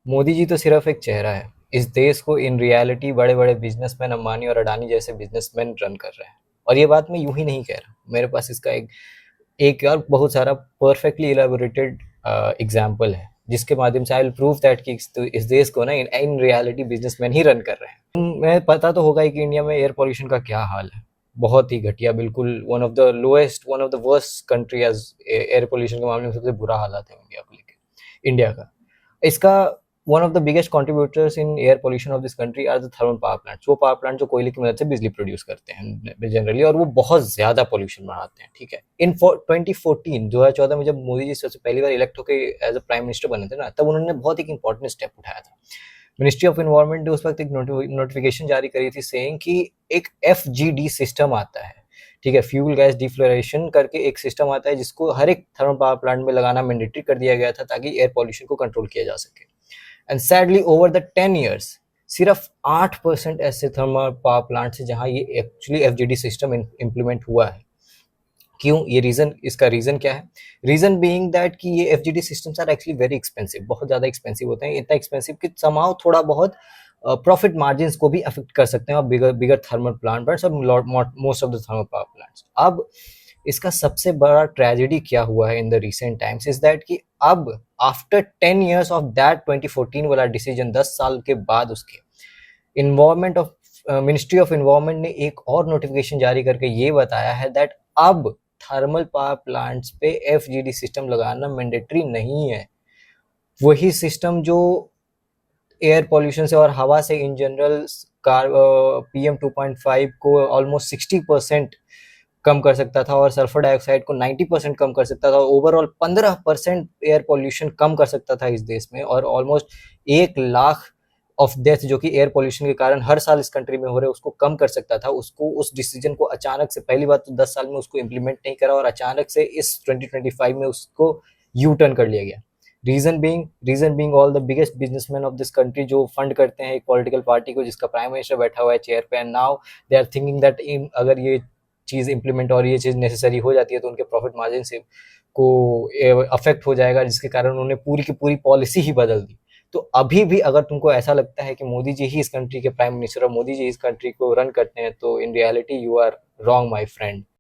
मोदी जी तो सिर्फ एक चेहरा है। इस देश को इन रियलिटी बड़े बड़े बिजनेसमैन अंबानी और अडानी जैसे बिजनेसमैन रन कर रहे हैं। और ये बात मैं यूं ही नहीं कह रहा, मेरे पास इसका एक एक और बहुत सारा परफेक्टली इलेबोरेटेड एग्जाम्पल है, जिसके माध्यम से आई विल प्रूव दैट कि इस देश को ना in reality businessman he run कर रहे हैं। मैं पता तो होगा ही कि इंडिया में एयर पोल्यूशन का क्या हाल है। बहुत ही घटिया, बिल्कुल one of the lowest, one of the worst country as air pollution के मामले में सबसे बुरा हालात है इंडिया को लेकर, इंडिया का। इसका one of the biggest contributors in air pollution of this country are the thermal power plants. वो पावर प्लांट जो कोयले की मदद से बिजली प्रोड्यूस करते हैं जनरली, और वो बहुत ज्यादा पोल्यूशन बढ़ाते हैं। ठीक है, इन 2014 2014 में जब मोदी जी सबसे पहली बार इलेक्ट होकर एज अ प्राइम मिनिस्टर बने थे ना, तब उन्होंने बहुत एक इंपॉर्टेंट स्टेप उठाया था। मिनिस्ट्री ऑफ एनवायरनमेंट ने उस वक्त एक नोटिफिकेशन जारी करी थी सेइंग कि एक FGD सिस्टम आता है। ठीक है, फ्यूल गैस डिफ्लोरेशन करके एक सिस्टम आता है, जिसको हर एक थर्मल पावर प्लांट में लगाना मैंडेटरी कर दिया गया था, ताकि एयर पॉल्यूशन को कंट्रोल किया जा सके। And sadly over the 10 years सिर्फ 8% ऐसे थर्मल पावर प्लांट है जहां ये एक्चुअली FGD सिस्टम इम्प्लीमेंट हुआ है। क्यों? ये रीजन, इसका रीजन क्या है? रीजन बीइंग दैट कि ये FGD systems are actually very expensive, बहुत ज्यादा एक्सपेंसिव होते हैं। इतना एक्सपेंसिव कि समाव थोड़ा बहुत प्रॉफिट मार्जिन को भी अफेक्ट कर सकते हैं, और बिगर बिगर थर्मल प्लांट और most of the thermal power plants. अब इसका सबसे बड़ा ट्रेजेडी क्या हुआ है in the recent times is that कि अब आफ्टर 10 years ऑफ दैट 2014 वाला डिसीजन, 10 साल के बाद उसके environment of ministry of environment ने एक और नोटिफिकेशन जारी करके ये बताया है दैट अब थर्मल पावर प्लांट्स पे FGD सिस्टम लगाना मैंडेटरी नहीं है। वही सिस्टम जो एयर पॉल्यूशन से और हवा से इन जनरल कार PM 2.5 को ऑलमोस्ट 60% कम कर सकता था, और सल्फर डाइऑक्साइड को 90% कम कर सकता था, ओवरऑल 15% एयर पॉल्यूशन कम कर सकता था इस देश में, और ऑलमोस्ट 1 लाख ऑफ डेथ जो कि एयर पॉल्यूशन के कारण हर साल इस कंट्री में हो रहे, उसको कम कर सकता था। उसको, उस डिसीजन को अचानक से, पहली बात तो 10 साल में उसको इम्प्लीमेंट नहीं करा, और अचानक से इस 2025 में उसको यू टर्न कर लिया गया। Reason being all the biggest businessman of this country जो फंड करते हैं एक पॉलिटिकल पार्टी को जिसका प्राइम मिनिस्टर बैठा हुआ है चेयर पे, and now they are thinking that अगर ये चीज इंप्लीमेंट और ये चीज नेसेसरी हो जाती है तो उनके प्रॉफिट मार्जिन से को अफेक्ट हो जाएगा, जिसके कारण उन्होंने पूरी की पूरी पॉलिसी ही बदल दी। तो अभी भी अगर तुमको ऐसा लगता है कि मोदी जी ही इस कंट्री के प्राइम मिनिस्टर और मोदी जी इस कंट्री को रन करते हैं, तो in reality you are wrong my friend.